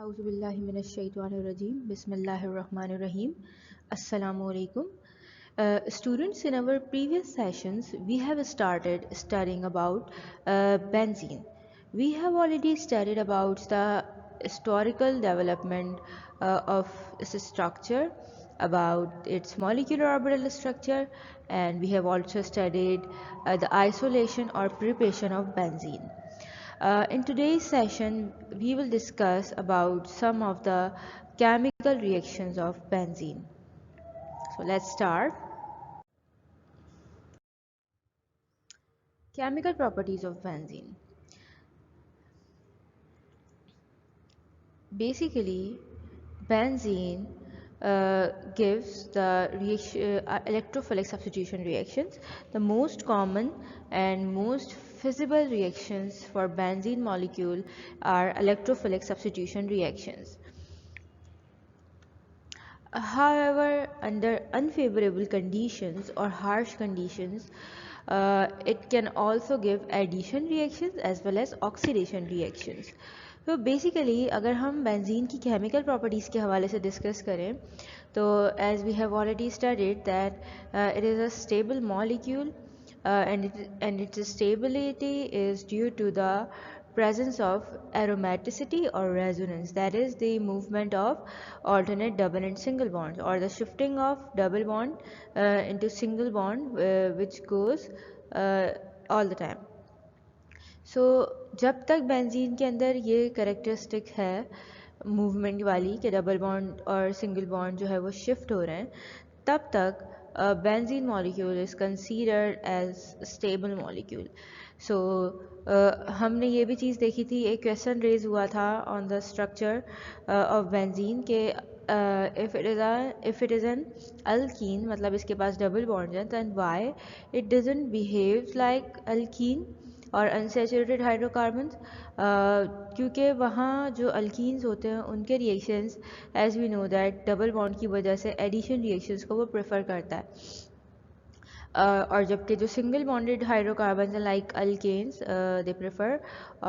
Auzubillahiminash-shaytanir-rajim. Bismillahir-rahmanir-rahim. Assalamu alaikum. Students, in our previous sessions, we have started studying about benzene. We have already studied about the historical development of its structure, about its molecular orbital structure, and we have also studied the isolation or preparation of benzene. In today's session, we will discuss about some of the chemical reactions of benzene. So let's start. Chemical properties of benzene. Basically, benzene gives the electrophilic substitution reactions. The most common and most feasible reactions for benzene molecule are electrophilic substitution reactions. However, under unfavorable conditions or harsh conditions, it can also give addition reactions as well as oxidation reactions. तो basically अगर हम benzene की chemical properties के हवाले से discuss करें तो as we have already studied that it is a stable molecule and its stability is due to the presence of aromaticity or resonance, that is the movement of alternate double and single bonds or the shifting of double bond into single bond which goes all the time. सो जब तक benzene के अंदर ये characteristic है movement वाली कि double bond और single bond जो है वो शिफ्ट हो रहे हैं, तब तक benzene molecule is considered as stable molecule. So हमने ये भी चीज़ देखी थी, एक क्वेश्चन रेज हुआ था on the structure of benzene के if it is an alkene, मतलब इसके पास डबल बॉन्ड है, then why it doesn't behave like alkene और अनसैचुरेटेड हाइड्रोकार्बन्स, क्योंकि वहाँ जो अल्कीन्स होते हैं उनके reactions as we know that double bond की वजह से एडिशन रिएक्शंस को वो प्रेफर करता है. और जबकि जो सिंगल बॉन्डेड हाइड्रोकार्बन्स हैं लाइक अल्केन्स दे प्रेफर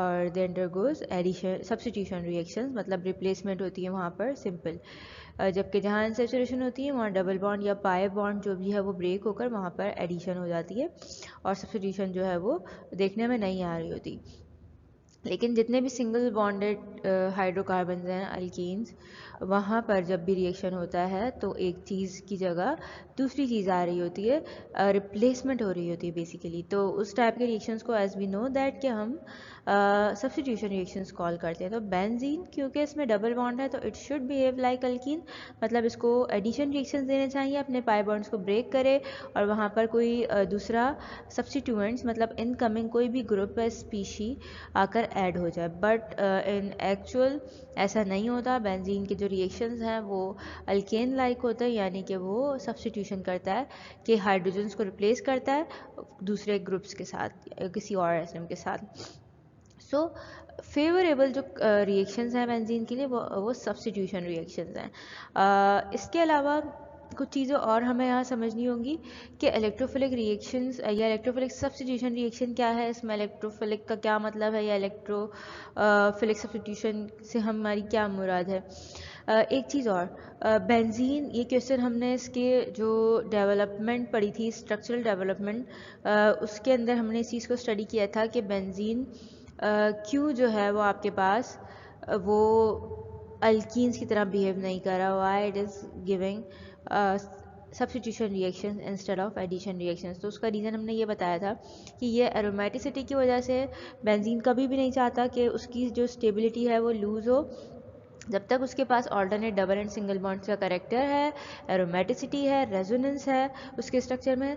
और दे अंडरगोज एडिशन सब्स्टिट्यूशन रिएक्शंस, मतलब रिप्लेसमेंट होती है वहाँ पर सिंपल. जबकि जहाँ अनसैचुरेशन होती है वहाँ डबल बॉन्ड या पाई बॉन्ड जो भी है वो ब्रेक होकर वहाँ पर एडिशन हो जाती है और सब्स्टिट्यूशन जो है वो देखने में नहीं आ रही होती. लेकिन जितने भी सिंगल बॉन्डेड हाइड्रोकार्बन्स हैं अल्कीन्स, वहाँ पर जब भी रिएक्शन होता है तो एक चीज़ की जगह दूसरी चीज़ आ रही होती है, रिप्लेसमेंट हो रही होती है बेसिकली. तो उस टाइप के रिएक्शंस को एज वी नो दैट कि हम सब्स्टिट्यूशन रिएक्शंस कॉल करते हैं. तो बेंजीन क्योंकि इसमें डबल बॉन्ड है तो it should behave like alkyne, मतलब इसको एडिशन रिएक्शंस देने चाहिए, अपने पाई बॉन्ड्स को ब्रेक करे और वहाँ पर कोई दूसरा सब्स्टिट्यूएंट्स मतलब इनकमिंग कोई भी ग्रुप या स्पीशी आकर ऐड हो जाए. बट इन एक्चुअल ऐसा नहीं होता. बेंजीन के जो रिएक्शंस हैं वो अल्केन लाइक होते हैं, यानी कि वो सब्स्टिट्यूशन करता है कि हाइड्रोजन्स को रिप्लेस करता है दूसरे ग्रुप्स के साथ, किसी और एटम के साथ. सो फेवरेबल जो रिएक्शंस हैं बेंजीन के लिए वो सब्स्टिट्यूशन रिएक्शंस हैं. इसके अलावा कुछ चीज़ें और हमें यहाँ समझनी होंगी कि इलेक्ट्रोफिलिक रिएक्शंस या इलेक्ट्रोफिलिक सब्स्टिट्यूशन रिएक्शन क्या है, इसमें इलेक्ट्रोफिलिक का क्या मतलब है या इलेक्ट्रोफिलिक सब्स्टिट्यूशन से हमारी क्या मुराद है. एक चीज़ और, बेंजीन, ये क्वेश्चन हमने इसके जो डेवलपमेंट पढ़ी थी, स्ट्रक्चरल डेवलपमेंट, उसके अंदर हमने इस चीज़ को स्टडी किया था कि बेंजीन क्यों जो है वो आपके पास वो अल्कीन्स की तरह बिहेव नहीं कर रहा, why it is giving substitution reactions instead of addition reactions. तो उसका रीज़न हमने ये बताया था कि ये एरोमेटिसिटी की वजह से बेंजीन कभी भी नहीं चाहता कि उसकी जो स्टेबिलिटी है वो लूज़ हो. जब तक उसके पास alternate double and single bonds का करेक्टर है, एरोमेटिसिटी है, रेजोनेंस है उसके स्ट्रक्चर में,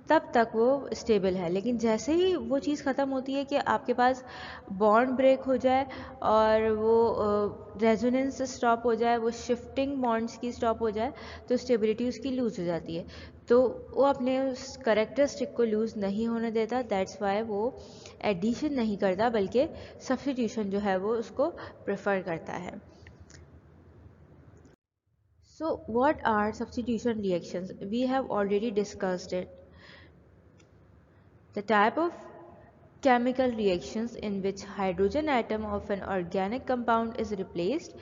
तब तक वो स्टेबल है. लेकिन जैसे ही वो चीज़ ख़त्म होती है कि आपके पास बॉन्ड ब्रेक हो जाए और वो रेजोनेंस स्टॉप हो जाए, वो शिफ्टिंग बॉन्ड्स की स्टॉप हो जाए, तो स्टेबिलिटी उसकी लूज़ हो जाती है. तो वो अपने उस करेक्टरिस्टिक को लूज़ नहीं होने देता. दैट्स वाई वो एडिशन नहीं करता बल्कि सब्स्टिट्यूशन जो है वो उसको प्रेफर करता है. So what are substitution reactions? We have already discussed it. The chemical reactions in which hydrogen atom of an organic compound is replaced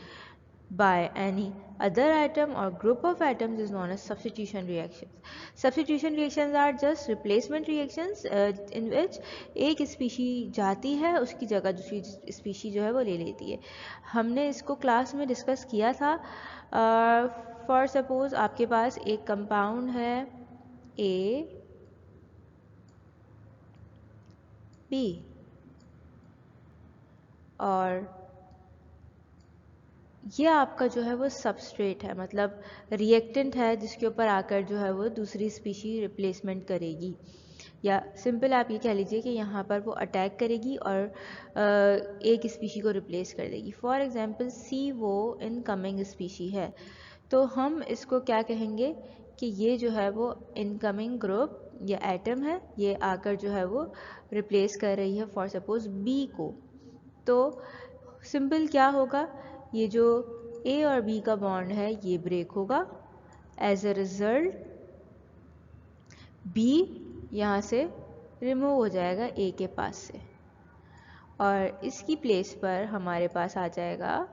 by any other atom or group of atoms is known as substitution reactions. Substitution reactions are just replacement reactions in which एक species जाती है, उसकी जगह दूसरी species जो है वो ले लेती है. हमने इसको क्लास में डिस्कस किया था. फॉर सपोज आपके पास एक कंपाउंड है A B और ये आपका जो है वो सबस्ट्रेट है, मतलब रिएक्टेंट है जिसके ऊपर आकर जो है वो दूसरी स्पीशी रिप्लेसमेंट करेगी, या सिंपल आप ये कह लीजिए कि यहाँ पर वो अटैक करेगी और एक स्पीशी को रिप्लेस कर देगी. फॉर एग्जांपल सी वो इनकमिंग स्पीशी है, तो हम इसको क्या कहेंगे कि ये जो है वो इनकमिंग ग्रुप या एटम है, ये आकर जो है वो रिप्लेस कर रही है फॉर सपोज बी को. तो सिंपल क्या होगा, ये जो ए और बी का बॉन्ड है ये ब्रेक होगा. एज अ रिजल्ट बी यहाँ से रिमूव हो जाएगा ए के पास से और इसकी प्लेस पर हमारे पास आ जाएगा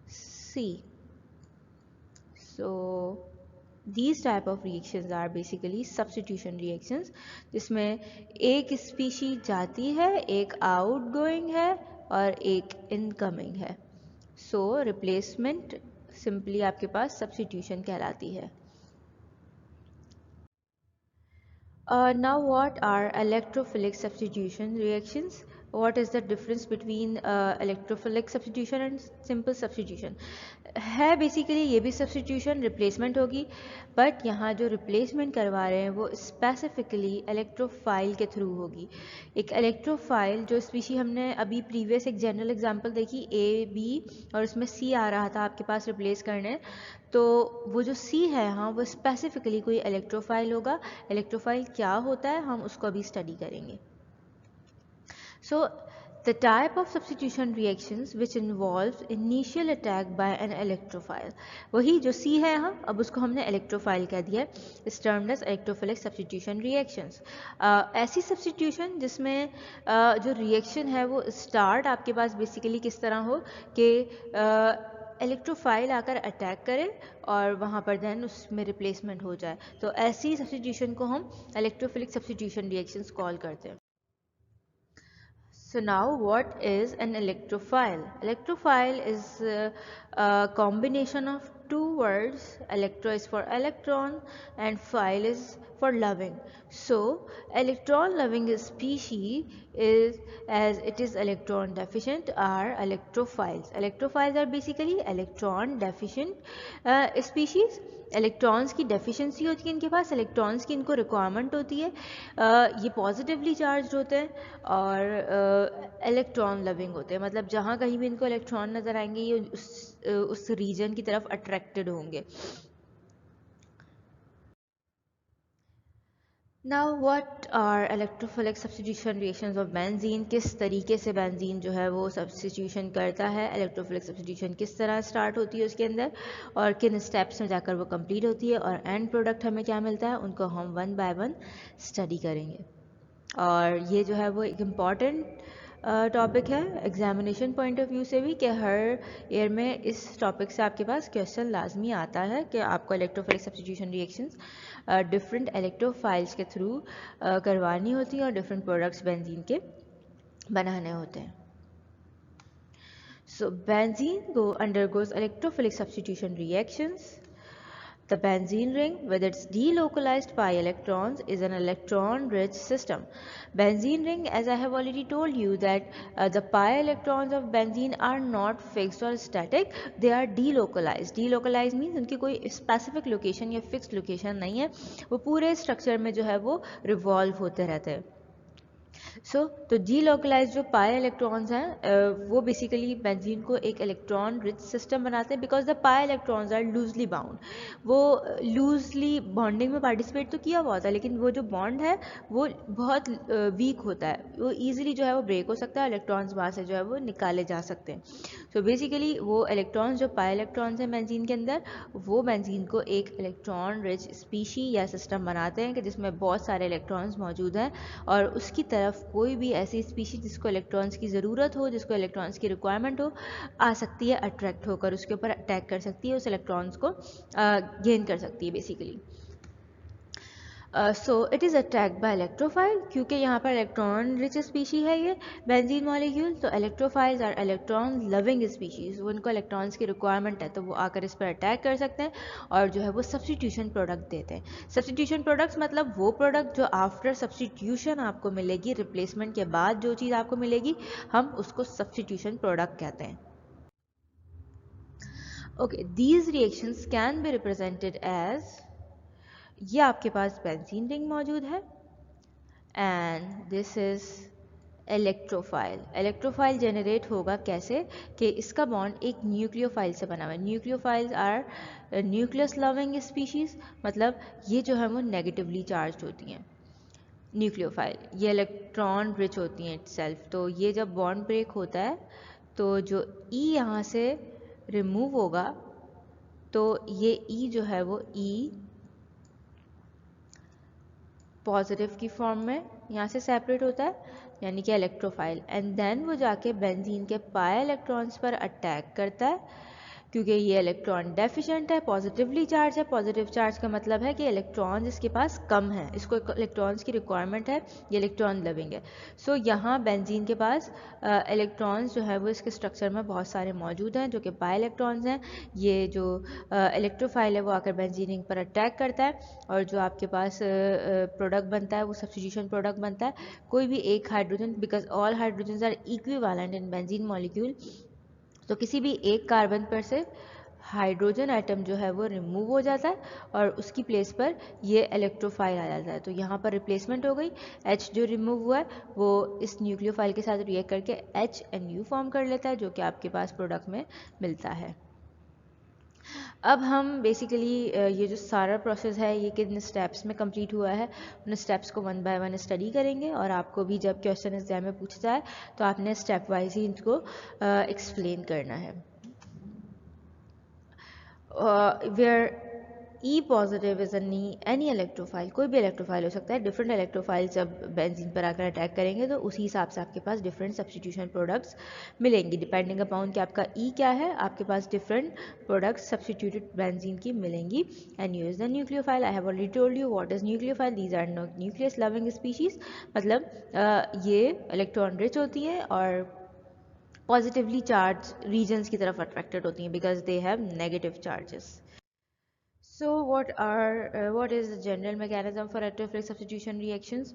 सी. So these type of reactions are basically substitution reactions, जिसमें एक स्पीशी जाती है, एक आउटगोइंग है और एक इनकमिंग है. सो रिप्लेसमेंट सिंपली आपके पास सब्स्टिट्यूशन कहलाती है. Now what are electrophilic substitution reactions? What is the difference between electrophilic substitution and simple substitution? है बेसिकली ये भी सब्स्टिट्यूशन रिप्लेसमेंट होगी, बट यहाँ जो रिप्लेसमेंट करवा रहे हैं वो स्पेसिफिकली इलेक्ट्रोफाइल के थ्रू होगी. एक इलेक्ट्रोफाइल जो स्पीशी हमने अभी प्रीवियस एक जनरल एग्जांपल देखी ए बी और उसमें सी आ रहा था आपके पास रिप्लेस करने, तो वो जो सी है हाँ वो स्पेसिफिकली कोई इलेक्ट्रोफाइल होगा. इलेक्ट्रोफाइल क्या होता है हम उसको अभी स्टडी करेंगे. So the type of substitution reactions which involves initial attack by an electrophile, वही जो C है यहाँ, अब उसको हमने electrophile कह दिया, is termed as electrophilic substitution reactions. ऐसी substitution जिसमें जो reaction है वो start आपके पास basically किस तरह हो कि इलेक्ट्रोफाइल आकर अटैक करे और वहाँ पर देन उसमें रिप्लेसमेंट हो जाए, तो ऐसी सब्स्टिट्यूशन को हम इलेक्ट्रोफिलिक सब्स्टिट्यूशन रिएक्शंस कॉल करते हैं. So now what is an electrophile? Electrophile is a combination of two words. Electro is for electron and phile is for loving. So electron loving species is, as it is electron deficient, are electrophiles. Electrophiles are basically electron deficient species. Electrons की deficiency होती है इनके पास, electrons की इनको requirement होती है, ये positively charge होते हैं और इलेक्ट्रॉन लविंग होते हैं, मतलब जहाँ कहीं भी इनको इलेक्ट्रॉन नज़र आएंगे ये उस रीजन की तरफ अट्रैक्टेड होंगे. Now what are electrophilic substitution reactions of benzene? किस तरीके से बेंजीन जो है वो सब्स्टिट्यूशन करता है, इलेक्ट्रोफिलिक सब्स्टिट्यूशन किस तरह स्टार्ट होती है उसके अंदर और किन स्टेप्स में जाकर वो कंप्लीट होती है और एंड प्रोडक्ट हमें क्या मिलता है, उनको हम वन बाय वन स्टडी करेंगे. और ये जो है वो एक इम्पॉर्टेंट टॉपिक है एग्जामिनेशन पॉइंट ऑफ व्यू से भी, कि हर ईयर में इस टॉपिक से आपके पास क्वेश्चन लाजमी आता है कि आपको electrophilic substitution reactions different electrophiles के थ्रू करवानी होती है और डिफरेंट प्रोडक्ट्स बेंजीन के बनाने होते हैं. सो benzene undergoes electrophilic substitution reactions. The benzene ring with its delocalized pi electrons is an electron-rich system. Benzene ring, as I have already told you, that the pi electrons of benzene are not fixed or static, they are delocalized. Delocalized means उनकी कोई specific location या fixed location नहीं है, वो पूरे structure में जो है वो revolve होते रहते हैं. तो डीलोकलाइज जो पाई इलेक्ट्रॉन्स हैं वो बेसिकली बेंजीन को एक इलेक्ट्रॉन रिच सिस्टम बनाते हैं, because the pi electrons are loosely bound. वो लूजली बॉन्डिंग में पार्टिसिपेट तो किया हुआ होता है, लेकिन वो जो बॉन्ड है वो बहुत वीक होता है, वो ईजिली जो है वो ब्रेक हो सकता है, इलेक्ट्रॉन्स वहाँ से जो है वो निकाले जा सकते हैं। सो बेसिकली वो इलेक्ट्रॉन्स जो पाई इलेक्ट्रॉन्स हैं बेंजीन के अंदर, वो बेंजीन को एक इलेक्ट्रॉन रिच स्पीशी या सिस्टम बनाते हैं कि जिसमें बहुत सारे इलेक्ट्रॉन्स मौजूद हैं, और उसकी तरफ कोई भी ऐसी स्पीशीज जिसको इलेक्ट्रॉन्स की ज़रूरत हो, जिसको इलेक्ट्रॉन्स की रिक्वायरमेंट हो, आ सकती है, अट्रैक्ट होकर उसके ऊपर अटैक कर सकती है, उस इलेक्ट्रॉन्स को गेन कर सकती है basically. So it is attacked by electrophile, क्योंकि यहाँ पर इलेक्ट्रॉन रिच स्पीशी है ये बेंजीन मॉलिक्यूल। तो electrophiles are electron loving species, उनको इलेक्ट्रॉन्स की रिक्वायरमेंट है तो वो आकर इस पर अटैक कर सकते हैं और जो है वो सब्सटीट्यूशन प्रोडक्ट देते हैं। सब्सटीट्यूशन प्रोडक्ट्स मतलब वो प्रोडक्ट जो आफ्टर सब्सटीट्यूशन आपको मिलेगी, रिप्लेसमेंट के बाद जो चीज़ आपको मिलेगी, हम उसको सब्सटीट्यूशन प्रोडक्ट कहते हैं। Okay, these reactions can be represented as, ये आपके पास बेंजीन रिंग मौजूद है and this is electrophile. Electrophile generate होगा कैसे कि इसका बॉन्ड एक न्यूक्लियोफाइल से बना हुआ है। Nucleophiles are nucleus loving species, मतलब ये जो है वो नेगेटिवली चार्ज होती हैं। न्यूक्लियोफाइल ये इलेक्ट्रॉन रिच होती हैं इटसेल्फ, तो ये जब बॉन्ड ब्रेक होता है तो जो ई यहाँ से रिमूव होगा, तो ये ई जो है वो ई पॉजिटिव की फॉर्म में यहाँ से सेपरेट होता है, यानी कि इलेक्ट्रोफाइल, एंड देन वो जाके बेंजीन के पाई इलेक्ट्रॉन्स पर अटैक करता है, क्योंकि ये इलेक्ट्रॉन डेफिशिएंट है, पॉजिटिवली चार्ज है। पॉजिटिव चार्ज का मतलब है कि इलेक्ट्रॉन्स इसके पास कम है, इसको इलेक्ट्रॉन्स की रिक्वायरमेंट है, ये इलेक्ट्रॉन लविंग है। सो यहाँ बेंजीन के पास इलेक्ट्रॉन्स जो है वो इसके स्ट्रक्चर में बहुत सारे मौजूद हैं जो कि पाई इलेक्ट्रॉन्स हैं। ये जो इलेक्ट्रोफाइल है वो आकर बेंजीन रिंग पर अटैक करता है और जो आपके पास प्रोडक्ट बनता है वो सब्स्टिट्यूशन प्रोडक्ट बनता है। कोई भी एक hydrogen, because all hydrogen are equivalent in benzene molecule, तो किसी भी एक कार्बन पर से हाइड्रोजन एटम जो है वो रिमूव हो जाता है और उसकी प्लेस पर ये इलेक्ट्रोफाइल आ जाता है। तो यहाँ पर रिप्लेसमेंट हो गई, H जो रिमूव हुआ है वो इस न्यूक्लियोफाइल के साथ रिएक्ट करके HNU फॉर्म कर लेता है, जो कि आपके पास प्रोडक्ट में मिलता है। अब हम बेसिकली ये जो सारा प्रोसेस है ये किन स्टेप्स में कंप्लीट हुआ है, उन स्टेप्स को वन बाय वन स्टडी करेंगे, और आपको भी जब क्वेश्चन एग्जाम में पूछा जाए तो आपने स्टेप वाइज ही इनको एक्सप्लेन करना है। Where E positive is any electrophile, कोई भी इलेक्ट्रोफाइल हो सकता है। डिफरेंट इलेक्ट्रोफाइल जब बेंजीन पर आकर अटैक करेंगे तो उसी हिसाब से आपके पास डिफरेंट सब्स्टिट्यूशन प्रोडक्ट्स मिलेंगी, डिपेंडिंग अपॉन कि आपका ई क्या है, आपके पास डिफरेंट प्रोडक्ट्स सब्स्टिट्यूटेड बेंजीन की मिलेंगी। And use the nucleophile, I have already told you what is nucleophile, these are nucleus loving species, मतलब ये इलेक्ट्रॉन रिच होती हैं और पॉजिटिवली चार्ज रीजन्स की तरफ अट्रैक्टेड होती हैं because they have negative charges. So what is the general mechanism for electrophilic substitution reactions?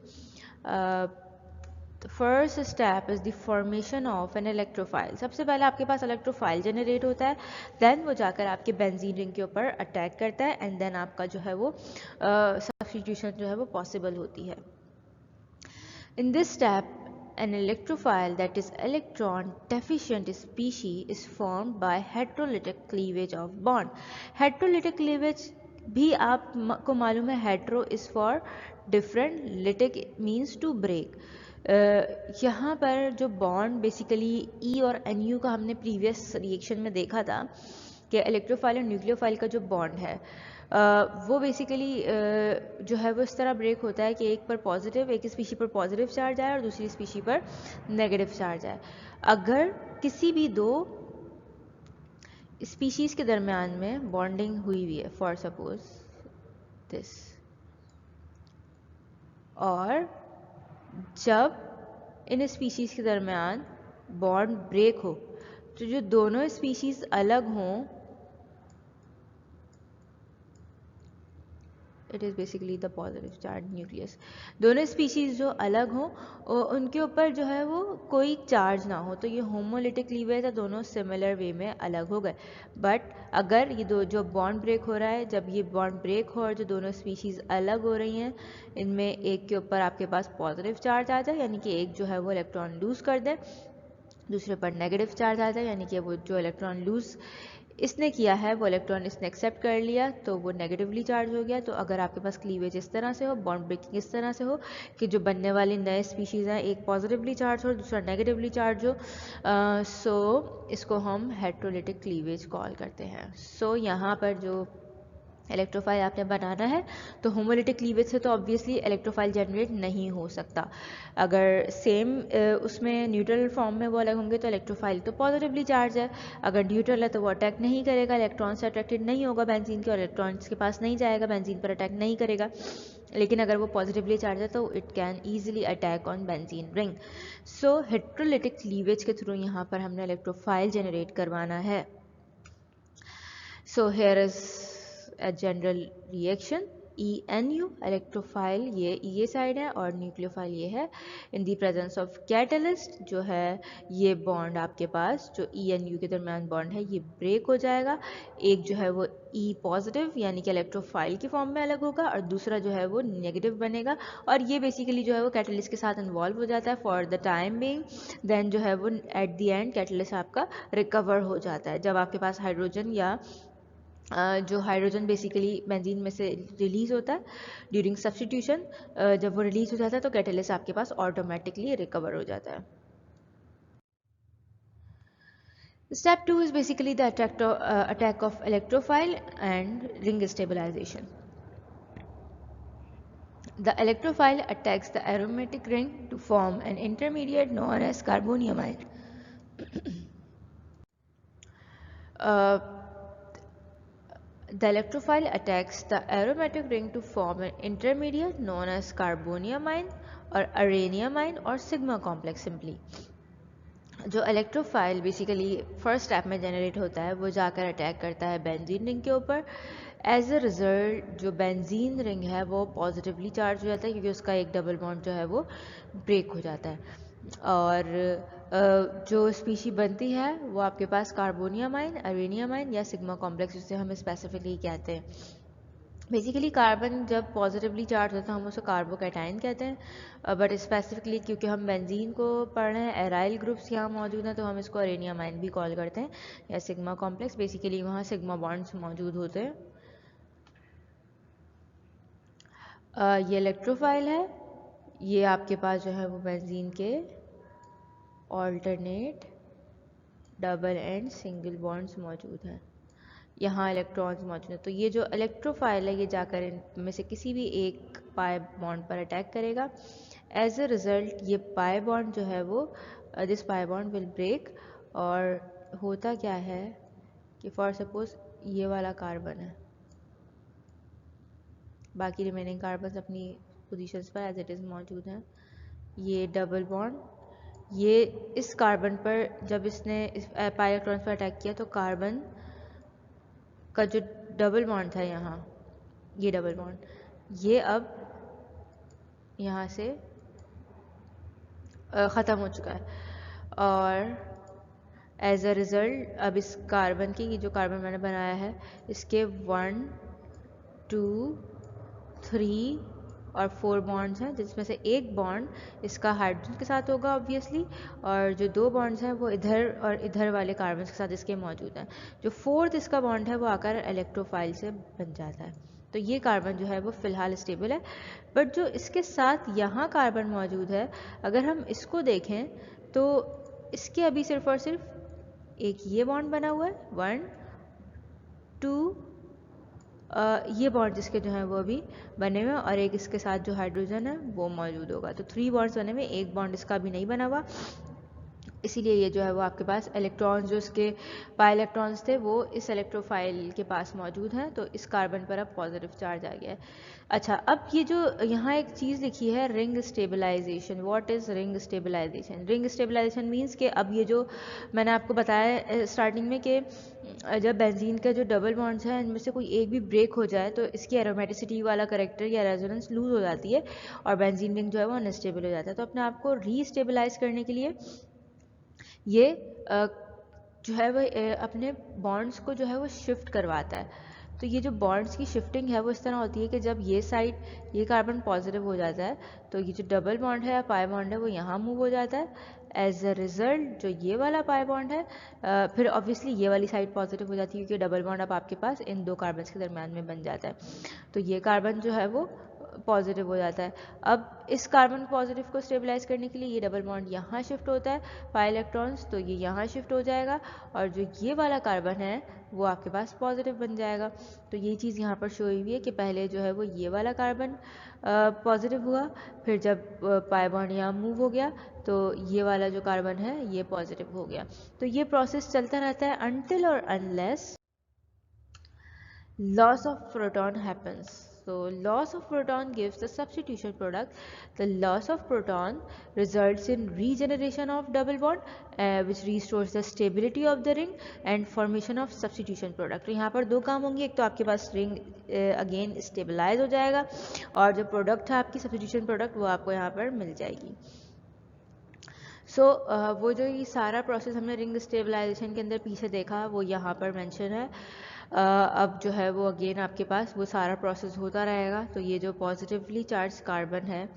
The first step is the formation of an electrophile. सबसे पहले आपके पास इलेक्ट्रोफाइल जनरेट होता है, देन वो जाकर आपके बेंजीन रिंग के ऊपर अटैक करता है, एंड देन आपका जो है वो सब्स्टिट्यूशन जो है वो पॉसिबल होती है। In this step, an electrophile, that is electron deficient species, is formed by heterolytic cleavage of bond. Heterolytic cleavage भी आपको मालूम है, hetero is for different, lytic means to break. यहाँ पर जो बॉन्ड बेसिकली E और NU का हमने प्रीवियस रिएक्शन में देखा था कि इलेक्ट्रोफाइल और न्यूक्लियोफाइल का जो बॉन्ड है वो बेसिकली जो है वो इस तरह ब्रेक होता है कि एक पर पॉजिटिव, एक स्पीशी पर पॉजिटिव चार्ज आए और दूसरी स्पीशी पर नेगेटिव चार्ज आए। अगर किसी भी दो स्पीशीज के दरमियान में बॉन्डिंग हुई हुई है, फॉर सपोज दिस, और जब इन स्पीशीज के दरमियान बॉन्ड ब्रेक हो तो जो दोनों स्पीशीज अलग हों, it is basically the positive charge nucleus. दोनों स्पीशीज़ जो अलग हों उनके ऊपर जो है वो कोई चार्ज ना हो, तो ये होमोलिटिक क्लीवेज है, दोनों सिमिलर वे में अलग हो गए। बट अगर ये दो जो बॉन्ड ब्रेक हो रहा है, जब ये बॉन्ड ब्रेक हो और जो दोनों स्पीशीज़ अलग हो रही हैं, इनमें एक के ऊपर आपके पास पॉजिटिव चार्ज आ जाए, यानी कि एक जो है वो इलेक्ट्रॉन लूज़ कर दे, दूसरे पर नेगेटिव चार्ज आ जाए, यानी कि वो जो इलेक्ट्रॉन लूज़ इसने किया है वो इलेक्ट्रॉन इसने एक्सेप्ट कर लिया, तो वो नेगेटिवली चार्ज हो गया। तो अगर आपके पास क्लीवेज इस तरह से हो, बॉन्ड ब्रेकिंग इस तरह से हो कि जो बनने वाले नए स्पीशीज़ हैं एक पॉजिटिवली चार्ज हो, दूसरा नेगेटिवली चार्ज हो, सो इसको हम हेट्रोलिटिक क्लीवेज कॉल करते हैं। सो यहाँ पर जो इलेक्ट्रोफाइल आपने बनाना है तो होमोलिटिक क्लीवेज से तो ऑब्वियसली इलेक्ट्रोफाइल जनरेट नहीं हो सकता। अगर सेम उसमें न्यूट्रल फॉर्म में वो अलग होंगे तो इलेक्ट्रोफाइल तो पॉजिटिवली चार्ज है, अगर न्यूट्रल है तो वो अटैक नहीं करेगा, इलेक्ट्रॉन से अट्रैक्टेड नहीं होगा बेंजीन के और इलेक्ट्रॉन्स के पास नहीं जाएगा, बेंजीन पर अटैक नहीं करेगा। लेकिन अगर वो पॉजिटिवली चार्ज है तो it can easily attack on benzene ring. So heterolytic cleavage के थ्रू यहाँ पर हमने इलेक्ट्रोफाइल जनरेट करवाना है। So here is a general reaction ENU electrophile ये साइड है और न्यूक्लियोफाइल ये है। इन दी प्रेजेंस ऑफ कैटलिस्ट जो है ये बॉन्ड आपके पास जो ENU के दरमियान बॉन्ड है ये ब्रेक हो जाएगा, एक जो है वो E पॉजिटिव यानी कि इलेक्ट्रोफाइल की फॉर्म में अलग होगा और दूसरा जो है वो नेगेटिव बनेगा, और ये बेसिकली जो है वो कैटलिस्ट के साथ इन्वॉल्व हो जाता है for the time being. Then जो है वो एट द एंड कैटलिस्ट आपका रिकवर हो जाता है। जब आपके पास हाइड्रोजन या जो हाइड्रोजन बेसिकली बेंजीन में से रिलीज़ होता है ड्यूरिंग सब्स्टिट्यूशन, जब वो रिलीज़ हो जाता है तो कैटलिस्ट आपके पास ऑटोमेटिकली रिकवर हो जाता है। Step 2 is basically the attack of electrophile and ring stabilization. The electrophile attacks the aromatic ring to form an intermediate known as carboniamide. The electrophile attacks the aromatic ring to form an intermediate known as carboniamine or araniamine or sigma complex simply. जो electrophile basically first step में generate होता है वो जाकर attack करता है benzene ring के ऊपर। एज अ रिजल्ट जो बेंजीन रिंग है वो पॉजिटिवली चार्ज हो जाता है क्योंकि उसका एक डबल बॉन्ड जो है वो ब्रेक हो जाता है, और जो स्पीशी बनती है वो आपके पास कार्बोनियामाइन, अरेनियामाइन या सिग्मा कॉम्प्लेक्स जिसे हम स्पेसिफिकली कहते हैं। बेसिकली कार्बन जब पॉजिटिवली चार्ज होता है हम उसे कार्बोकैटाइन कहते हैं, बट स्पेसिफिकली क्योंकि हम बेंजीन को पढ़ रहे हैं एराइल ग्रुप्स यहाँ मौजूद हैं तो हम इसको अरेनियामाइन भी कॉल करते हैं या सिग्मा कॉम्प्लेक्स। बेसिकली वहाँ सिग्मा बॉन्ड्स मौजूद होते हैं। ये इलेक्ट्रोफाइल है, ये आपके पास जो है वो बेंजीन के alternate double and single bonds मौजूद हैं, यहाँ इलेक्ट्रॉन्स मौजूद हैं। तो ये जो इलेक्ट्रोफाइल है ये जाकर इनमें से किसी भी एक पाई बॉन्ड पर अटैक करेगा। एज अ रिज़ल्ट ये पाई बॉन्ड जो है वो this pi bond will break, और होता क्या है कि फॉर सपोज ये वाला कार्बन है, बाकी रिमेनिंग कार्बन अपनी पोजीशंस पर एज इट इज़ मौजूद हैं। ये डबल बॉन्ड ये इस कार्बन पर जब इसने इस पाई इलेक्ट्रॉन्स पर अटैक किया तो कार्बन का जो डबल बॉन्ड था यहाँ, ये डबल बॉन्ड ये अब यहाँ से ख़त्म हो चुका है, और एज अ रिज़ल्ट अब इस कार्बन की ये जो कार्बन मैंने बनाया है इसके 1 2 3 और 4 बॉन्ड्स हैं, जिसमें से एक बॉन्ड इसका हाइड्रोजन के साथ होगा ऑब्वियसली, और जो 2 बॉन्ड्स हैं वो इधर और इधर वाले कार्बन के साथ इसके मौजूद हैं। जो 4th इसका बॉन्ड है वो आकर इलेक्ट्रोफाइल से बन जाता है। तो ये कार्बन जो है वो फ़िलहाल स्टेबल है, बट जो इसके साथ यहाँ कार्बन मौजूद है अगर हम इसको देखें तो इसके अभी सिर्फ और सिर्फ एक ये बॉन्ड बना हुआ है 1 2, ये बॉन्ड जिसके जो हैं वो अभी बने हुए हैं, और एक इसके साथ जो हाइड्रोजन है वो मौजूद होगा। तो 3 बॉन्ड्स बने हुए, एक बॉन्ड इसका भी नहीं बना हुआ, इसीलिए ये जो है वो आपके पास इलेक्ट्रॉन्स जो इसके पाई इलेक्ट्रॉन्स थे वो इस इलेक्ट्रोफाइल के पास मौजूद हैं, तो इस कार्बन पर अब पॉजिटिव चार्ज आ गया है। अच्छा, अब ये जो यहाँ एक चीज़ लिखी है ring stabilization, what is ring stabilization? Ring stabilization means कि अब ये जो मैंने आपको बताया स्टार्टिंग में कि जब बेंजीन का जो डबल बॉन्ड्स हैं इनमें से कोई एक भी ब्रेक हो जाए तो इसकी एरोमेटिसिटी वाला करेक्टर या रेजोनेंस लूज हो जाती है और बेंजीन रिंग जो है वो अनस्टेबल हो जाता है। तो अपने आप को रीस्टेबलाइज करने के लिए ये जो है वो अपने बॉन्ड्स को जो है वो शिफ्ट करवाता है। तो ये जो बॉन्ड्स की शिफ्टिंग है वो इस तरह होती है कि जब ये साइड ये कार्बन पॉजिटिव हो जाता है तो ये जो डबल बॉन्ड है या पाई बॉन्ड है वो यहाँ मूव हो जाता है। एज अ रिजल्ट जो ये वाला पाई बॉन्ड है फिर ऑब्वियसली ये वाली साइड पॉजिटिव हो जाती है क्योंकि डबल बॉन्ड अब आपके पास इन दो कार्बन के दरम्यान में बन जाता है। तो ये कार्बन जो है वो पॉजिटिव हो जाता है। अब इस कार्बन पॉजिटिव को स्टेबलाइज करने के लिए ये डबल बॉन्ड यहाँ शिफ्ट होता है पाई इलेक्ट्रॉन्स, तो ये यहाँ शिफ्ट हो जाएगा और जो ये वाला कार्बन है वो आपके पास पॉजिटिव बन जाएगा। तो ये चीज़ यहाँ पर शो हुई है कि पहले जो है वो ये वाला कार्बन पॉजिटिव हुआ, फिर जब पाई बॉन्ड यहाँ मूव हो गया तो ये वाला जो कार्बन है ये पॉजिटिव हो गया। तो ये प्रोसेस चलता रहता है अनटिल और unless loss of proton happens. So loss of proton gives the substitution product. The loss of proton results in regeneration of double bond which restores the stability of the ring and formation of substitution product. तो यहाँ पर दो काम होंगे, एक तो आपके पास ring again stabilise हो जाएगा और जो प्रोडक्ट है आपकी सब्स्टिट्यूशन प्रोडक्ट वो आपको यहाँ पर मिल जाएगी। वो जो ये सारा प्रोसेस हमने रिंग स्टेबलाइजेशन के अंदर पीछे देखा वो यहाँ पर मेंशन है। अब जो है वो अगेन आपके पास वो सारा प्रोसेस होता रहेगा। तो ये जो पॉजिटिवली चार्ज कार्बन है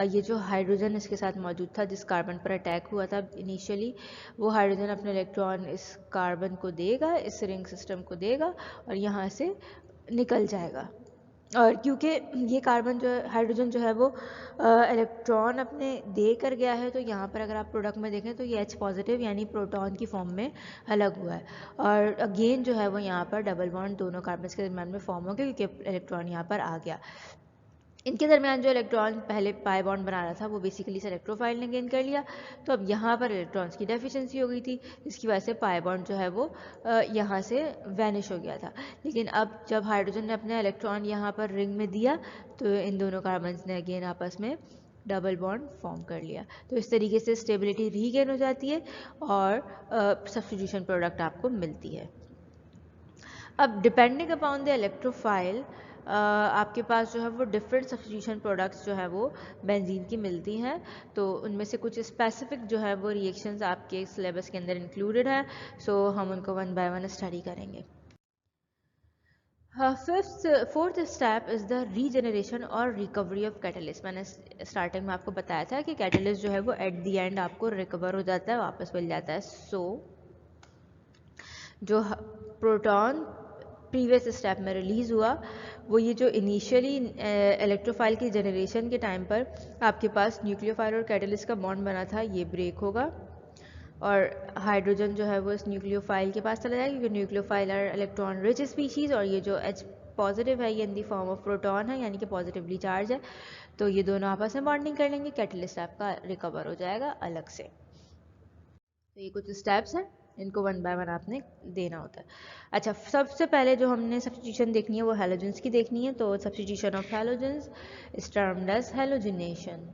ये जो हाइड्रोजन इसके साथ मौजूद था जिस कार्बन पर अटैक हुआ था इनिशियली, वो हाइड्रोजन अपने इलेक्ट्रॉन इस कार्बन को देगा, इस रिंग सिस्टम को देगा और यहाँ से निकल जाएगा। और क्योंकि ये कार्बन जो है हाइड्रोजन जो है वो इलेक्ट्रॉन अपने दे कर गया है तो यहाँ पर अगर आप प्रोडक्ट में देखें तो ये H पॉजिटिव यानी प्रोटॉन की फॉर्म में अलग हुआ है और अगेन जो है वो यहाँ पर डबल बॉन्ड दोनों कार्बन के दरम्यान में फॉर्म हो गया क्योंकि इलेक्ट्रॉन यहाँ पर आ गया। इनके दरमियान जो इलेक्ट्रॉन पहले पाई बॉन्ड बना रहा था वो बेसिकली इस इलेक्ट्रोफाइल ने गेन कर लिया, तो अब यहाँ पर इलेक्ट्रॉन्स की डेफिशिएंसी हो गई थी जिसकी वजह से पाई बॉन्ड जो है वो यहाँ से वैनिश हो गया था। लेकिन अब जब हाइड्रोजन ने अपना इलेक्ट्रॉन यहाँ पर रिंग में दिया तो इन दोनों कार्बन्स ने अगेन आपस में डबल बॉन्ड फॉर्म कर लिया। तो इस तरीके से स्टेबिलिटी रीगेन हो जाती है और सब्स्टिट्यूशन प्रोडक्ट आपको मिलती है। अब डिपेंडिंग अपॉन द इलेक्ट्रोफाइल आपके पास जो है वो डिफरेंट सब्स्टिट्यूशन प्रोडक्ट्स जो है वो बेंजीन की मिलती हैं। तो उनमें से कुछ स्पेसिफिक जो है वो रिएक्शंस आपके सिलेबस के अंदर इंक्लूडेड हैं, सो हम उनको वन बाय वन स्टडी करेंगे। Fourth step is the regeneration और रिकवरी ऑफ कैटलिस्ट। मैंने स्टार्टिंग में आपको बताया था कि कैटलिस्ट जो है वो एट द एंड आपको रिकवर हो जाता है, वापस मिल जाता है। जो प्रोटॉन प्रीवियस स्टेप में रिलीज़ हुआ वो ये जो इनिशियली इलेक्ट्रोफाइल की जनरेशन के टाइम पर आपके पास न्यूक्लियोफाइल और कैटलिस्ट का बॉन्ड बना था ये ब्रेक होगा और हाइड्रोजन जो है वो इस न्यूक्लियोफाइल के पास चला जाएगा क्योंकि nucleophile are electron rich species और ये जो H पॉजिटिव है ये in the form of proton है यानी कि पॉजिटिवली चार्ज है, तो ये दोनों आपस में बॉन्डिंग कर लेंगे, कैटलिस्ट आपका रिकवर हो जाएगा अलग से। तो ये कुछ स्टेप्स हैं, इनको वन बाय वन आपने देना होता है। अच्छा, सबसे पहले जो हमने सब्स्टिट्यूशन देखनी है वो हैलोजेंस की देखनी है। तो substitution of halogens is termed as halogenation.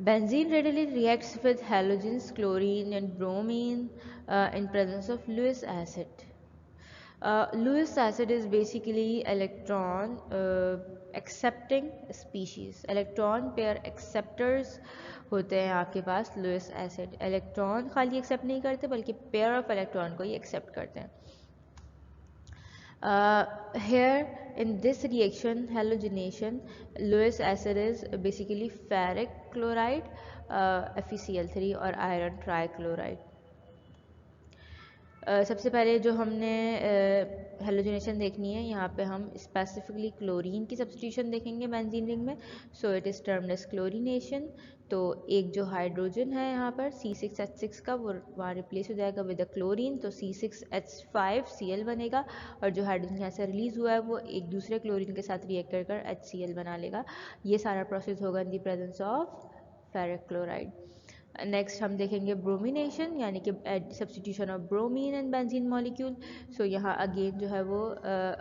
Benzene readily reacts with halogens, chlorine and bromine in presence of Lewis acid. Lewis acid is basically electron accepting species. Electron pair acceptors होते हैं आपके पास Lewis acid. Electron खाली accept नहीं करते बल्कि pair of electron को ही accept करते हैं। Here in this reaction halogenation Lewis acid is basically ferric chloride, FeCl3 और iron trichloride। सबसे पहले जो हमने हेलोजिनेशन देखनी है यहाँ पे हम स्पेसिफिकली क्लोरीन की सब्स्टिट्यूशन देखेंगे बेंजीन रिंग में। So it is termed as chlorination. तो एक जो हाइड्रोजन है यहाँ पर C6H6 का वो वहाँ रिप्लेस हो जाएगा विद द क्लोरीन, तो C6H5Cl बनेगा और जो हाइड्रोजन यहाँ से रिलीज़ हुआ है वो एक दूसरे क्लोरीन के साथ रिएक्ट कर HCl बना लेगा। ये सारा प्रोसेस होगा in the presence of ferric chloride. Next हम देखेंगे ब्रोमिनेशन, यानी कि substitution of bromine and benzene molecule. So यहाँ अगेन जो है वो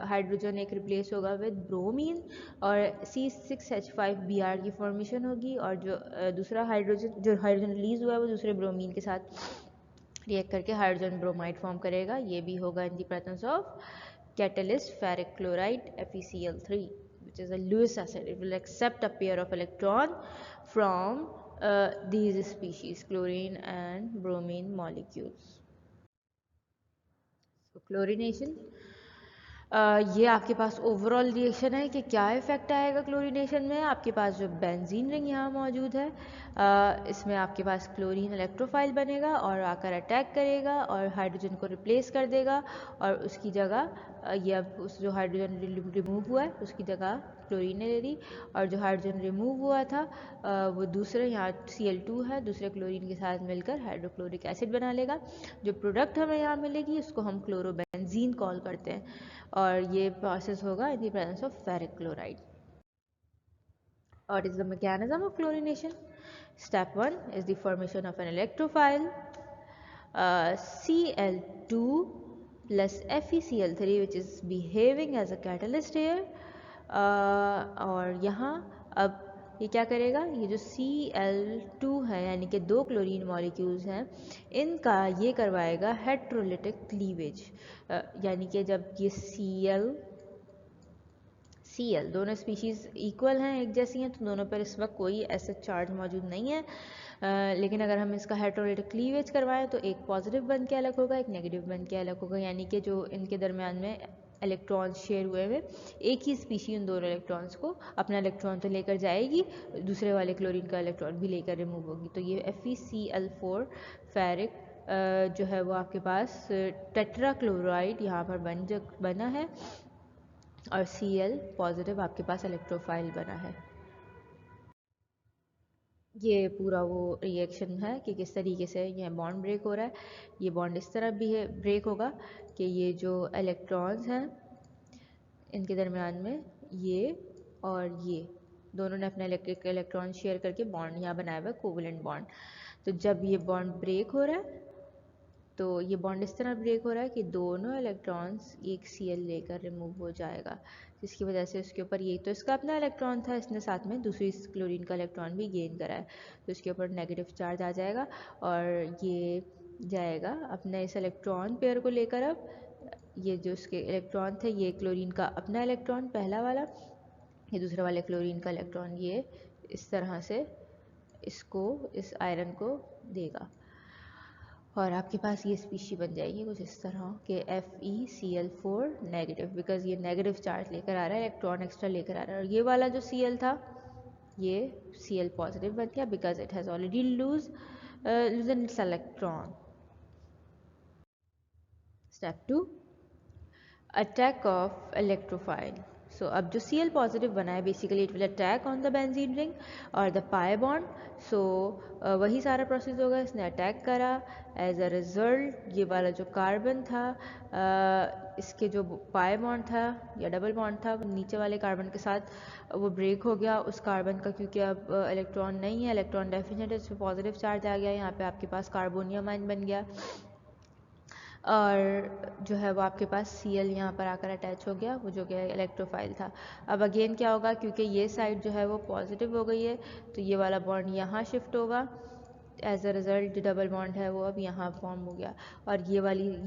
हाइड्रोजन एक रिप्लेस होगा विद ब्रोमीन और C6H5Br की फॉर्मेशन होगी, और जो दूसरा हाइड्रोजन रिलीज हुआ है वो दूसरे ब्रोमीन के साथ रिएक्ट करके हाइड्रोजन ब्रोमाइड फॉर्म करेगा। ये भी होगा in the presence of catalyst ferric chloride FeCl3, which is a Lewis acid. It will accept a pair of electron from these species, chlorine and bromine molecules. So chlorination, ये आपके पास overall reaction है कि क्या effect आएगा chlorination में। आपके पास जो benzene ring यहाँ मौजूद है, इसमें आपके पास क्लोरीन इलेक्ट्रोफाइल बनेगा और आकर अटैक करेगा और हाइड्रोजन को रिप्लेस कर देगा, और उसकी जगह ये अब उस जो हाइड्रोजन रिमूव हुआ है उसकी जगह क्लोरीन ने ले ली, और जो हाइड्रोजन रिमूव हुआ था वो दूसरे यहाँ Cl2 है, दूसरे क्लोरीन के साथ मिलकर हाइड्रोक्लोरिक एसिड बना लेगा। जो प्रोडक्ट हमें यहाँ मिलेगी उसको हम क्लोरोबेंजीन कॉल करते हैं, और ये प्रोसेस होगा in the presence of ferric chloride. What is the mechanism of chlorination? Step 1 is the formation of an electrophile, Cl2 plus FeCl3, which is behaving as a catalyst here. और यहाँ अब ये क्या करेगा, ये जो Cl2 है यानी कि दो क्लोरीन मॉलिक्यूल्स हैं, इनका ये करवाएगा हेट्रोलिटिक क्लीवेज, यानी कि जब ये Cl दोनों स्पीशीज़ इक्वल हैं, एक जैसी हैं, तो दोनों पर इस वक्त कोई ऐसा चार्ज मौजूद नहीं है, लेकिन अगर हम इसका हेट्रोलिटिक क्लीवेज करवाएं तो एक पॉजिटिव बन के अलग होगा, एक नेगेटिव बन के अलग होगा, यानी कि जो इनके दरमियान में इलेक्ट्रॉन्स शेयर हुए हुए, एक ही स्पीशी उन दोनों इलेक्ट्रॉन्स को अपना इलेक्ट्रॉन तो लेकर जाएगी, दूसरे वाले क्लोरीन का इलेक्ट्रॉन भी लेकर रिमूव होगी। तो ये FeCl4 फेरिक जो है वो आपके पास टेट्रा क्लोराइड यहाँ पर बना है, और Cl पॉजिटिव आपके पास इलेक्ट्रोफाइल बना है। ये पूरा वो रिएक्शन है कि किस तरीके से ये बॉन्ड ब्रेक हो रहा है। ये बॉन्ड इस तरह भी ब्रेक होगा कि ये जो इलेक्ट्रॉन्स हैं इनके दरमियान में ये और ये दोनों ने अपना इलेक्ट्रॉन शेयर करके बॉन्ड यहाँ बनाया हुआ है, कोवलेंट बॉन्ड। तो जब ये बॉन्ड ब्रेक हो रहा है तो ये बॉन्ड इस तरह ब्रेक हो रहा है कि दोनों इलेक्ट्रॉन्स एक Cl लेकर रिमूव हो जाएगा, जिसकी वजह से उसके ऊपर ये तो इसका अपना इलेक्ट्रॉन था, इसने साथ में दूसरी क्लोरीन का इलेक्ट्रॉन भी गेन करा है, तो इसके ऊपर नेगेटिव चार्ज आ जाएगा और ये जाएगा अपने इस इलेक्ट्रॉन पेयर को लेकर। अब ये जो इसके इलेक्ट्रॉन थे, ये क्लोरीन का अपना इलेक्ट्रॉन पहला वाला, ये दूसरे वाले क्लोरीन का इलेक्ट्रॉन, ये इस तरह से इसको इस आयरन को देगा और आपके पास ये स्पीशी बन जाएगी कुछ इस तरह के FeCl4 नेगेटिव, बिकॉज ये नेगेटिव चार्ज लेकर आ रहा है, इलेक्ट्रॉन एक्स्ट्रा लेकर आ रहा है। और ये वाला जो Cl था ये Cl पॉजिटिव बन गया because it has already loosen its electron. Step 2, attack of electrophile. So अब जो Cl पॉजिटिव बना है basically it will attack on the benzene ring और द पाई बॉन्ड। सो वही सारा प्रोसेस होगा, इसने अटैक करा, एज अ रिज़ल्ट ये वाला जो कार्बन था इसके जो पाई बॉन्ड था या डबल बॉन्ड था नीचे वाले कार्बन के साथ वो ब्रेक हो गया उस कार्बन का, क्योंकि अब इलेक्ट्रॉन नहीं है, इलेक्ट्रॉन डेफिशिएंट है, इसमें पॉजिटिव चार्ज आ गया, यहाँ पे आपके पास कार्बोनियम आयन बन गया और जो है वो आपके पास Cl यहाँ पर आकर अटैच हो गया, वो जो कि इलेक्ट्रोफाइल था। अब अगेन क्या होगा, क्योंकि ये साइड जो है वो पॉजिटिव हो गई है तो ये वाला बॉन्ड यहाँ शिफ्ट होगा, एज अ रिज़ल्ट जो डबल बॉन्ड है वो अब यहाँ फॉर्म हो गया और ये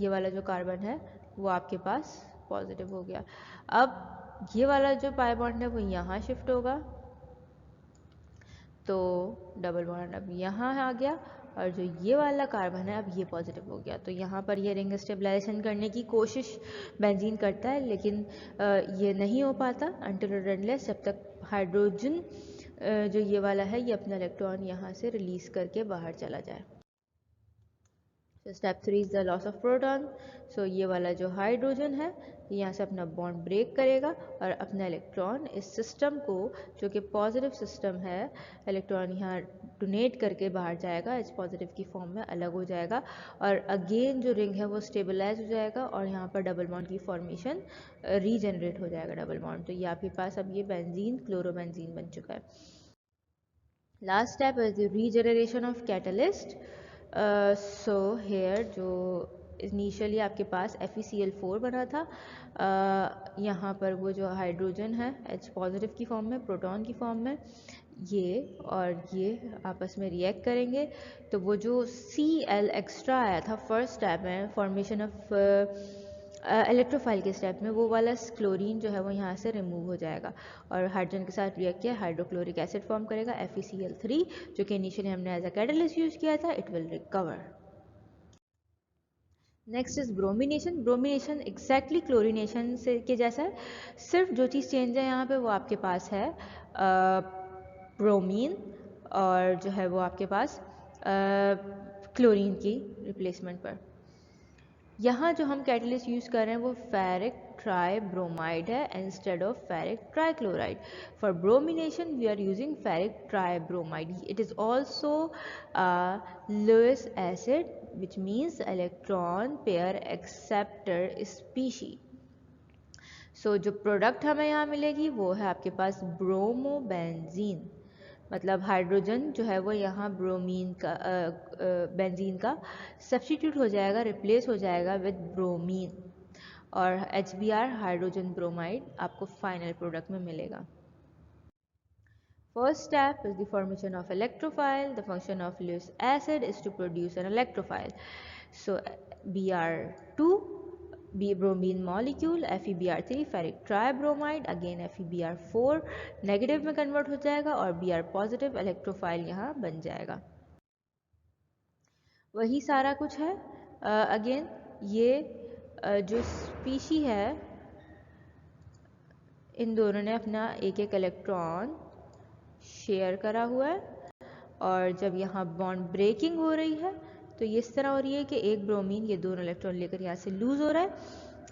वाला जो कार्बन है वो आपके पास पॉजिटिव हो गया। अब ये वाला जो पाई बॉन्ड है वो यहाँ शिफ्ट होगा तो डबल बॉन्ड अब यहाँ आ गया और जो ये वाला कार्बन है अब ये पॉजिटिव हो गया। तो यहाँ पर ये रिंग स्टेबलाइजेशन करने की कोशिश बेंजीन करता है, लेकिन ये नहीं हो पाता अनटिल और अनलेस जब तक हाइड्रोजन जो ये वाला है ये अपना इलेक्ट्रॉन यहाँ से रिलीज करके बाहर चला जाए। तो step 3 is the loss of proton. So ये वाला जो हाइड्रोजन है यहाँ से अपना बॉन्ड ब्रेक करेगा और अपना इलेक्ट्रॉन इस सिस्टम को, जो कि पॉजिटिव सिस्टम है, इलेक्ट्रॉन यहाँ डोनेट करके बाहर जाएगा, इस पॉजिटिव की फॉर्म में अलग हो जाएगा और अगेन जो रिंग है वो स्टेबलाइज हो जाएगा और यहाँ पर डबल बॉन्ड की फॉर्मेशन रीजनरेट हो जाएगा डबल बॉन्ड। तो ये आपके पास अब ये बेंजीन क्लोरोबेंजीन बन चुका है। Last step is the regeneration of catalyst. So here जो इनिशियली आपके पास FeCl4 बना था, यहाँ पर वो जो हाइड्रोजन है H पॉजिटिव की फॉर्म में, प्रोटॉन की फॉर्म में, ये और ये आपस में रिएक्ट करेंगे, तो वो जो Cl एक्स्ट्रा आया था फर्स्ट स्टेप में फॉर्मेशन ऑफ इलेक्ट्रोफाइल के स्टेप में, वो वाला क्लोरीन जो है वो यहाँ से रिमूव हो जाएगा और हाइड्रोजन के साथ रिएक्ट किया हाइड्रोक्लोरिक एसिड फॉर्म करेगा FeCl3, जो कि इनिशियली हमने एज अ कैटलिस्ट यूज किया था. It will recover. Next is bromination. Bromination exactly chlorination से के जैसा है, सिर्फ जो चीज़ चेंज है यहाँ पे वो आपके पास है ब्रोमीन, और जो है वो आपके पास क्लोरीन की रिप्लेसमेंट पर. यहाँ जो हम कैटलिस्ट यूज़ कर रहे हैं वो फेरिक ट्राइब्रोमाइड है instead of ferric trichloride. For bromination we are using ferric tribromide. It is also Lewis acid which means electron pair acceptor species. So जो प्रोडक्ट हमें यहाँ मिलेगी वो है आपके पास ब्रोमोबेंजीन, मतलब हाइड्रोजन जो है वो यहाँ ब्रोमीन का बेंजीन का सब्स्टिट्यूट हो जाएगा, रिप्लेस हो जाएगा विद ब्रोमीन, और HBr हाइड्रोजन ब्रोमाइड आपको फाइनल प्रोडक्ट में मिलेगा. First step is the formation of electrophile. The function of Lewis acid is to produce an electrophile. So Br2 bromine molecule, FeBr3 ferric tribromide, again FeBr4 negative में convert हो जाएगा और Br positive electrophile यहाँ बन जाएगा. वही सारा कुछ है. अगेन ये जो स्पीशी है इन दोनों ने अपना एक एक इलेक्ट्रॉन शेयर करा हुआ है, और जब यहाँ बॉन्ड ब्रेकिंग हो रही है तो ये इस तरह हो रही है कि एक ब्रोमीन ये दोनों इलेक्ट्रॉन लेकर यहाँ से लूज हो रहा है,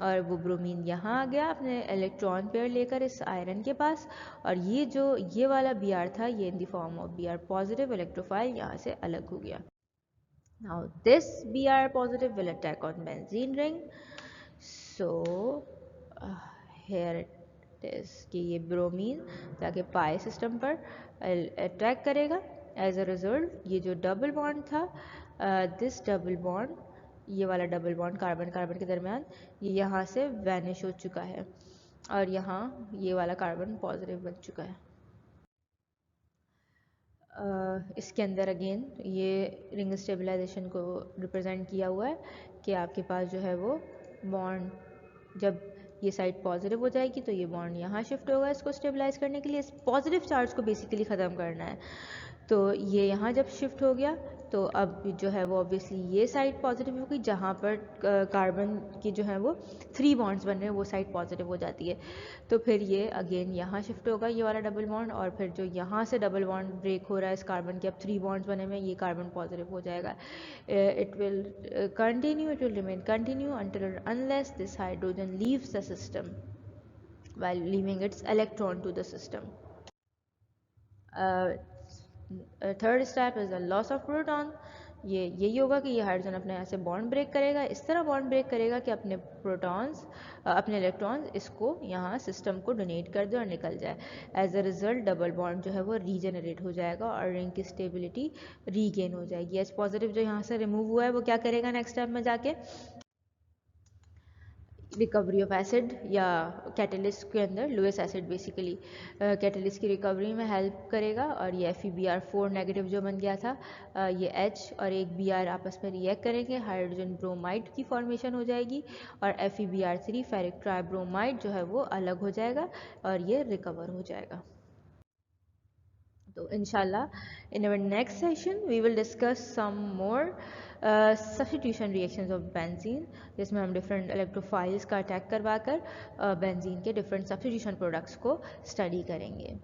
और वो ब्रोमीन यहाँ आ गया अपने इलेक्ट्रॉन पेयर लेकर इस आयरन के पास, और ये जो ये वाला Br था ये in the form of Br positive electrophile यहाँ से अलग हो गया. Now this Br positive will attack on benzene ring. So here कि ये ब्रोमीन जाके पाई सिस्टम पर अटैक करेगा. एज अ रिजल्ट ये जो डबल बॉन्ड था, दिस डबल बॉन्ड, ये वाला डबल बॉन्ड कार्बन कार्बन के दरमियान, ये यहाँ से वैनिश हो चुका है और यहाँ ये वाला कार्बन पॉजिटिव बन चुका है. इसके अंदर अगेन ये रिंग स्टेबलाइजेशन को रिप्रेजेंट किया हुआ है कि आपके पास जो है वो बॉन्ड जब ये साइड पॉजिटिव हो जाएगी तो ये बॉन्ड यहाँ शिफ्ट होगा इसको स्टेबलाइज करने के लिए, इस पॉजिटिव चार्ज को बेसिकली ख़त्म करना है. तो ये यहाँ जब शिफ्ट हो गया तो अब जो है वो ऑब्वियसली ये साइड पॉजिटिव होगी, जहाँ पर कार्बन की जो है वो 3 बॉन्ड्स बन रहे हैं वो साइड पॉजिटिव हो जाती है. तो फिर ये अगेन यहाँ शिफ्ट होगा ये वाला डबल बॉन्ड, और फिर जो यहाँ से डबल बॉन्ड ब्रेक हो रहा है इस कार्बन के, अब 3 बॉन्ड्स बने हुए हैं, ये कार्बन पॉजिटिव हो जाएगा. It will continue, it will remain continue until unless this hydrogen leaves the system while leaving its electron to the system. Third step is the loss of proton. ये यही होगा कि ये हाइड्रोजन अपने यहाँ से बॉन्ड ब्रेक करेगा, इस तरह बॉन्ड ब्रेक करेगा कि अपने प्रोटॉन्स अपने इलेक्ट्रॉन्स इसको यहाँ सिस्टम को डोनेट कर दे और निकल जाए. As a result double bond जो है वो रीजनरेट हो जाएगा और रिंग की स्टेबिलिटी रीगेन हो जाएगी. एच पॉजिटिव जो यहाँ से रिमूव हुआ है वो क्या करेगा नेक्स्ट स्टेप में जाके, रिकवरी ऑफ एसिड या कैटलिस्ट के अंदर लुईस एसिड बेसिकली कैटलिस्ट की रिकवरी में हेल्प करेगा, और ये FeBr4 नेगेटिव जो बन गया था, ये H और एक Br आपस में रिएक्ट करेंगे, हाइड्रोजन ब्रोमाइड की फॉर्मेशन हो जाएगी, और FeBr3 फेरिक ट्राइब्रोमाइड जो है वो अलग हो जाएगा और ये रिकवर हो जाएगा. तो इंशाल्लाह in our next session we will discuss some more substitution reactions of benzene, जिसमें हम डिफरेंट इलेक्ट्रोफाइल्स का अटैक करवा कर बेंजीन के डिफरेंट सब्स्टिट्यूशन प्रोडक्ट्स को स्टडी करेंगे.